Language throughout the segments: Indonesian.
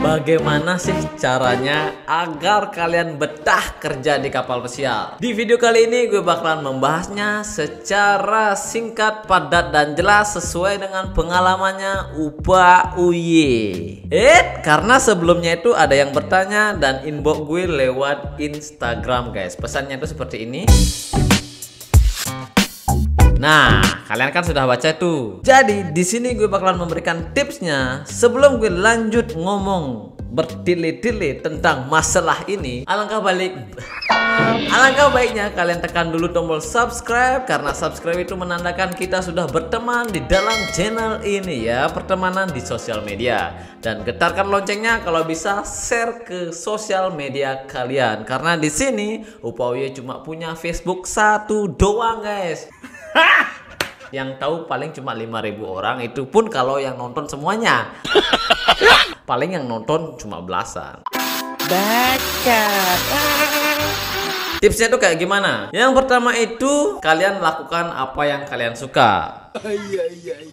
Bagaimana sih caranya agar kalian betah kerja di kapal pesiar? Di video kali ini gue bakalan membahasnya secara singkat, padat, dan jelas sesuai dengan pengalamannya Upa Uye. Karena sebelumnya itu ada yang bertanya dan inbox gue lewat Instagram guys. Pesannya itu seperti ini. Nah, kalian kan sudah baca itu. Jadi di sini gue bakalan memberikan tipsnya. Sebelum gue lanjut ngomong bertele-tele tentang masalah ini, alangkah baiknya kalian tekan dulu tombol subscribe, karena subscribe itu menandakan kita sudah berteman di dalam channel ini ya, pertemanan di sosial media. Dan getarkan loncengnya, kalau bisa share ke sosial media kalian, karena di sini Upa Uye cuma punya Facebook satu doang guys. Yang tahu paling cuma 5.000 orang, itu pun kalau yang nonton semuanya. Paling yang nonton cuma belasan. Bakat. Tipsnya tuh kayak gimana? Yang pertama itu kalian lakukan apa yang kalian suka.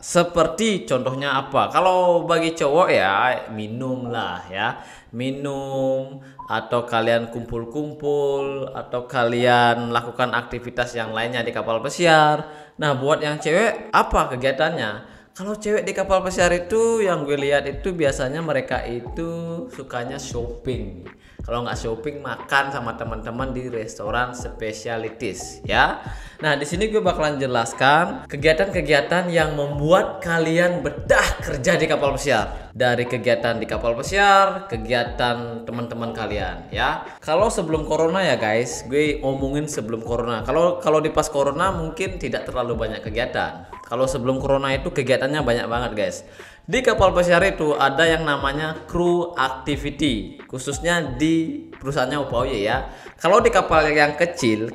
Seperti contohnya apa? Kalau bagi cowok ya minum lah ya, minum, atau kalian kumpul-kumpul, atau kalian lakukan aktivitas yang lainnya di kapal pesiar. Nah, buat yang cewek apa kegiatannya? Kalau cewek di kapal pesiar itu yang gue lihat itu biasanya mereka itu sukanya shopping. Kalau nggak shopping, makan sama teman-teman di restoran spesialitis ya. Nah, di sini gue bakalan jelaskan kegiatan-kegiatan yang membuat kalian betah kerja di kapal pesiar. Dari kegiatan di kapal pesiar, kegiatan teman-teman kalian ya. Kalau sebelum corona ya guys, gue omongin sebelum corona. Kalau di pas corona mungkin tidak terlalu banyak kegiatan. Kalau sebelum corona itu kegiatannya banyak banget guys. Di kapal pesiar itu ada yang namanya crew activity, khususnya di perusahaannya Upa Uye ya. Kalau di kapal yang kecil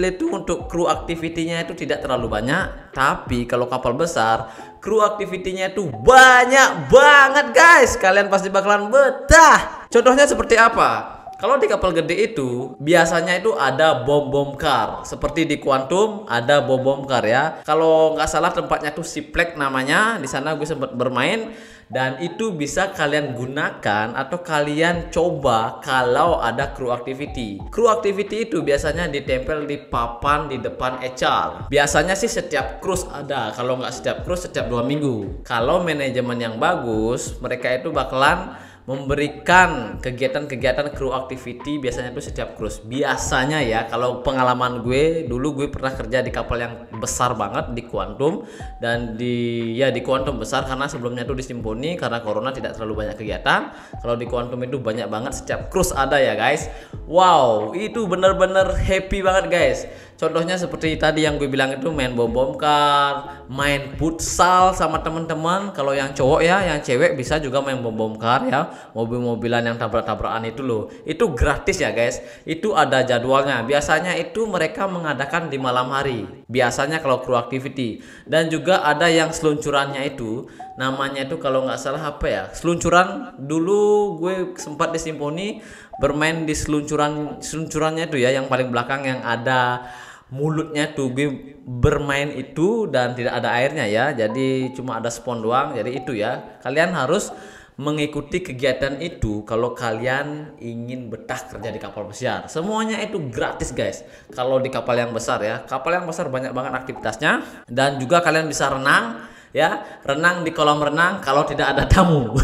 itu untuk crew activity-nya itu tidak terlalu banyak. Tapi kalau kapal besar, crew activity-nya itu banyak banget guys. Kalian pasti bakalan betah. Contohnya seperti apa? Kalau di kapal gede itu biasanya itu ada bom car. Seperti di Quantum ada bom car ya. Kalau nggak salah tempatnya tuh Siplek namanya. Di sana gue sempat bermain, dan itu bisa kalian gunakan atau kalian coba kalau ada crew activity. Crew activity itu biasanya ditempel di papan di depan HR. Biasanya sih setiap cruise ada. Kalau nggak setiap cruise, setiap 2 minggu. Kalau manajemen yang bagus, mereka itu bakalan memberikan kegiatan-kegiatan crew activity biasanya itu setiap cruise. Biasanya ya, kalau pengalaman gue dulu, gue pernah kerja di kapal yang besar banget di Quantum, dan di Quantum besar karena sebelumnya itu di Simponi, karena corona tidak terlalu banyak kegiatan. Kalau di Quantum itu banyak banget, setiap cruise ada ya guys. Wow, itu bener-bener happy banget guys. Contohnya seperti tadi yang gue bilang itu main bom car, main futsal sama teman-teman. Kalau yang cowok ya, yang cewek bisa juga main bom car ya, mobil-mobilan yang tabrak-tabrakan itu loh. Itu gratis ya guys. Itu ada jadwalnya. Biasanya itu mereka mengadakan di malam hari. Biasanya kalau crew activity. Dan juga ada yang seluncurannya itu, namanya itu kalau nggak salah apa ya, seluncuran. Dulu gue sempat di Simponi bermain di seluncurannya itu ya, yang paling belakang yang ada mulutnya tuh. Gue bermain itu dan tidak ada airnya ya, jadi cuma ada spon doang. Jadi itu ya, kalian harus mengikuti kegiatan itu kalau kalian ingin betah kerja di kapal pesiar. Semuanya itu gratis guys. Kalau di kapal yang besar ya, kapal yang besar banyak banget aktivitasnya. Dan juga kalian bisa renang ya, renang di kolam renang kalau tidak ada tamu.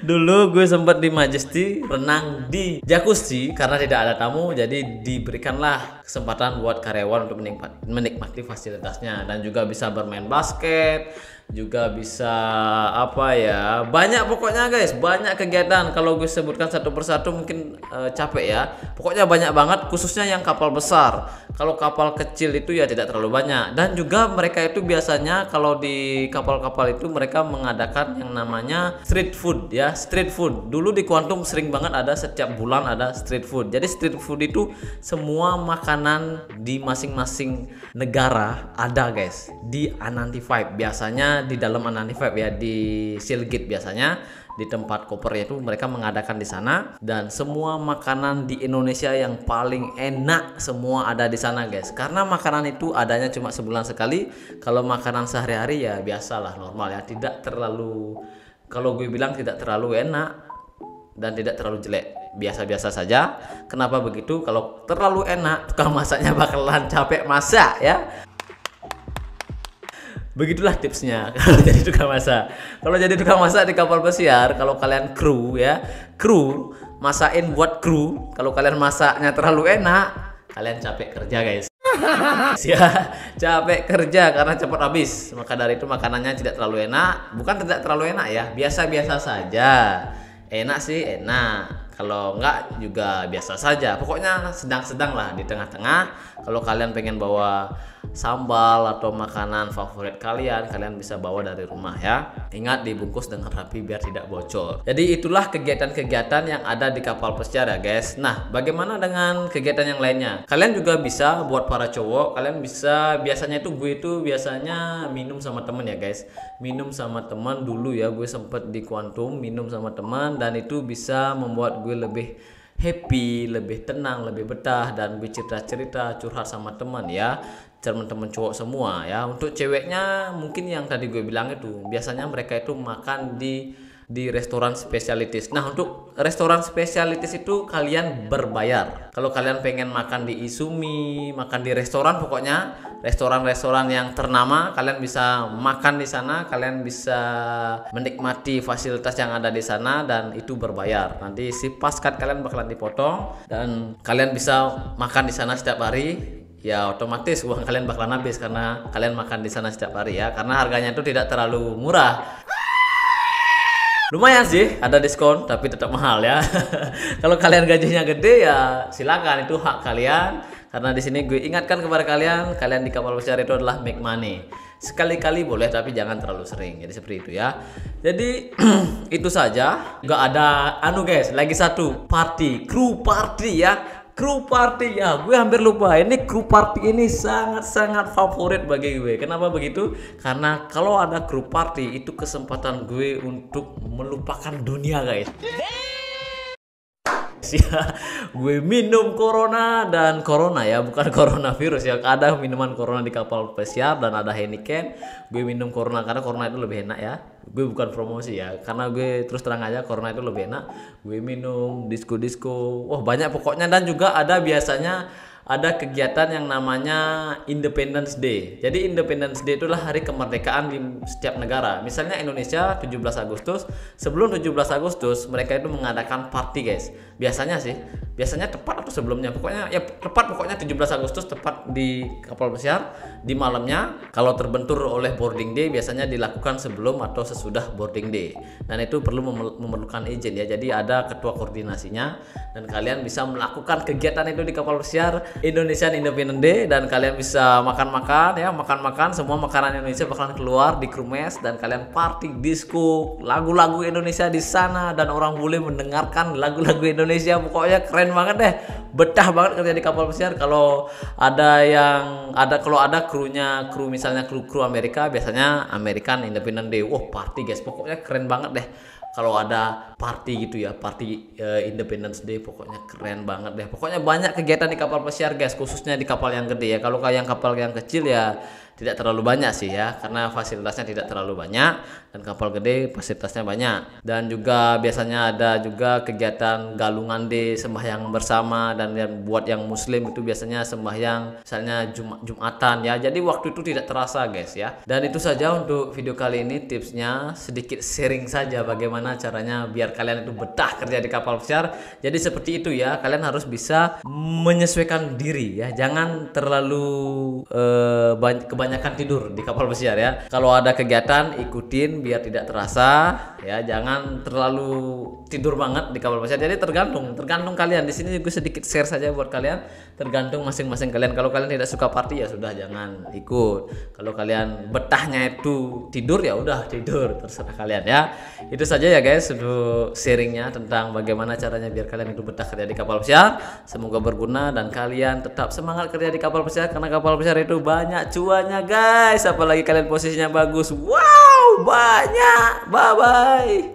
Dulu gue sempat di Majesty renang di jacuzzi karena tidak ada tamu, jadi diberikanlah kesempatan buat karyawan untuk menikmati fasilitasnya. Dan juga bisa bermain basket, juga bisa apa ya, banyak pokoknya guys, banyak kegiatan. Kalau gue sebutkan satu persatu mungkin capek ya. Pokoknya banyak banget, khususnya yang kapal besar. Kalau kapal kecil itu ya tidak terlalu banyak. Dan juga mereka itu biasanya kalau di kapal-kapal itu mereka mengadakan yang namanya street food ya, street food. Dulu di Quantum sering banget ada, setiap bulan ada street food. Jadi street food itu semua makanan di masing-masing negara ada guys. Di Ananti Vibe biasanya, di dalam Ananti Vibe ya, di Silgit biasanya di tempat kopernya itu mereka mengadakan di sana. Dan semua makanan di Indonesia yang paling enak semua ada di sana guys, karena makanan itu adanya cuma sebulan sekali. Kalau makanan sehari-hari ya biasalah, normal ya, tidak terlalu kalau gue bilang tidak terlalu enak dan tidak terlalu jelek, biasa-biasa saja. Kenapa begitu? Kalau terlalu enak, tukang masaknya bakalan capek masak ya. Begitulah tipsnya kalau jadi tukang masak. Kalau jadi tukang masak di kapal pesiar, kalau kalian kru ya, kru masakin buat kru. Kalau kalian masaknya terlalu enak, kalian capek kerja guys. Ya, capek kerja karena cepat habis. Maka dari itu makanannya tidak terlalu enak. Bukan tidak terlalu enak ya, biasa-biasa saja. Enak sih enak, kalau enggak juga biasa saja. Pokoknya sedang-sedang lah, di tengah-tengah. Kalau kalian pengen bawa sambal atau makanan favorit kalian, kalian bisa bawa dari rumah ya. Ingat dibungkus dengan rapi biar tidak bocor. Jadi itulah kegiatan-kegiatan yang ada di kapal pesiar ya guys. Nah, bagaimana dengan kegiatan yang lainnya? Kalian juga bisa, buat para cowok, kalian bisa, biasanya itu gue itu biasanya minum sama temen ya guys. Minum sama teman dulu ya, gue sempet di Quantum minum sama teman, dan itu bisa membuat gue lebih happy, lebih tenang, lebih betah, dan gue cerita-cerita, curhat sama teman ya, teman-teman cowok semua ya. Untuk ceweknya mungkin yang tadi gue bilang itu, biasanya mereka itu makan di restoran spesialitis. Nah, untuk restoran spesialitis itu kalian berbayar. Kalau kalian pengen makan di Izumi, makan di restoran, pokoknya restoran-restoran yang ternama, kalian bisa makan di sana, kalian bisa menikmati fasilitas yang ada di sana, dan itu berbayar. Nanti si paskat kalian bakalan dipotong, dan kalian bisa makan di sana setiap hari. Ya otomatis uang kalian bakalan habis karena kalian makan di sana setiap hari ya, karena harganya itu tidak terlalu murah. Lumayan sih, ada diskon, tapi tetap mahal ya. Kalau kalian gajinya gede ya silakan, itu hak kalian. Karena di sini gue ingatkan kepada kalian, kalian di kapal pesiar itu adalah make money. Sekali-kali boleh, tapi jangan terlalu sering. Jadi seperti itu ya. Jadi itu saja. Gak ada guys, lagi satu party, kru party ya. Kru party ya, gue hampir lupa. Ini kru party ini sangat-sangat favorit bagi gue. Kenapa begitu? Karena kalau ada kru party itu kesempatan gue untuk melupakan dunia guys. Ya, gue minum corona, dan corona ya, bukan coronavirus ya. Ada minuman corona di kapal pesiar dan ada Heineken. Gue minum corona karena corona itu lebih enak ya. Gue bukan promosi ya, karena gue terus terang aja corona itu lebih enak. Gue minum disco-disco, wah banyak pokoknya. Dan juga ada biasanya ada kegiatan yang namanya Independence Day. Jadi Independence Day itulah hari kemerdekaan di setiap negara. Misalnya Indonesia 17 Agustus, sebelum 17 Agustus mereka itu mengadakan party guys. Biasanya sih, biasanya tepat atau sebelumnya, pokoknya ya tepat, pokoknya 17 Agustus tepat di kapal pesiar di malamnya. Kalau terbentur oleh boarding day biasanya dilakukan sebelum atau sesudah boarding day, dan itu perlu memerlukan izin ya. Jadi ada ketua koordinasinya, dan kalian bisa melakukan kegiatan itu di kapal pesiar Indonesian Independence Day, dan kalian bisa makan-makan ya, makan-makan semua makanan Indonesia bakalan keluar di kru mes, dan kalian party, disco, lagu-lagu Indonesia di sana, dan orang boleh mendengarkan lagu-lagu Indonesia. Pokoknya keren banget deh, betah banget kerja di kapal pesiar. Kalau ada krunya, kru misalnya kru Amerika, biasanya American Independence Day, wah party guys, pokoknya keren banget deh. Kalau ada party gitu ya, party Independence Day, pokoknya keren banget deh. Pokoknya banyak kegiatan di kapal pesiar guys, khususnya di kapal yang gede ya. Kalau kayak kapal yang kecil ya tidak terlalu banyak sih ya, karena fasilitasnya tidak terlalu banyak, dan kapal gede fasilitasnya banyak. Dan juga biasanya ada juga kegiatan galungan day, sembahyang bersama, dan yang buat yang muslim itu biasanya sembahyang misalnya Jumatan ya. Jadi waktu itu tidak terasa guys ya. Dan itu saja untuk video kali ini, tipsnya sedikit sharing saja bagaimana caranya biar kalian itu betah kerja di kapal pesiar. Jadi seperti itu ya, kalian harus bisa menyesuaikan diri ya, jangan terlalu kebanyakan tidur di kapal pesiar ya. Kalau ada kegiatan ikutin biar tidak terasa ya, jangan terlalu tidur banget di kapal pesiar. Jadi tergantung kalian. Di sini gue sedikit share saja buat kalian, tergantung masing-masing kalian. Kalau kalian tidak suka party ya sudah jangan ikut. Kalau kalian betahnya itu tidur ya udah tidur, terserah kalian ya. Itu saja ya guys untuk sharingnya tentang bagaimana caranya biar kalian itu betah kerja di kapal pesiar. Semoga berguna dan kalian tetap semangat kerja di kapal pesiar, karena kapal pesiar itu banyak cuannya guys, apalagi kalian posisinya bagus. Wow, banyak. Bye bye.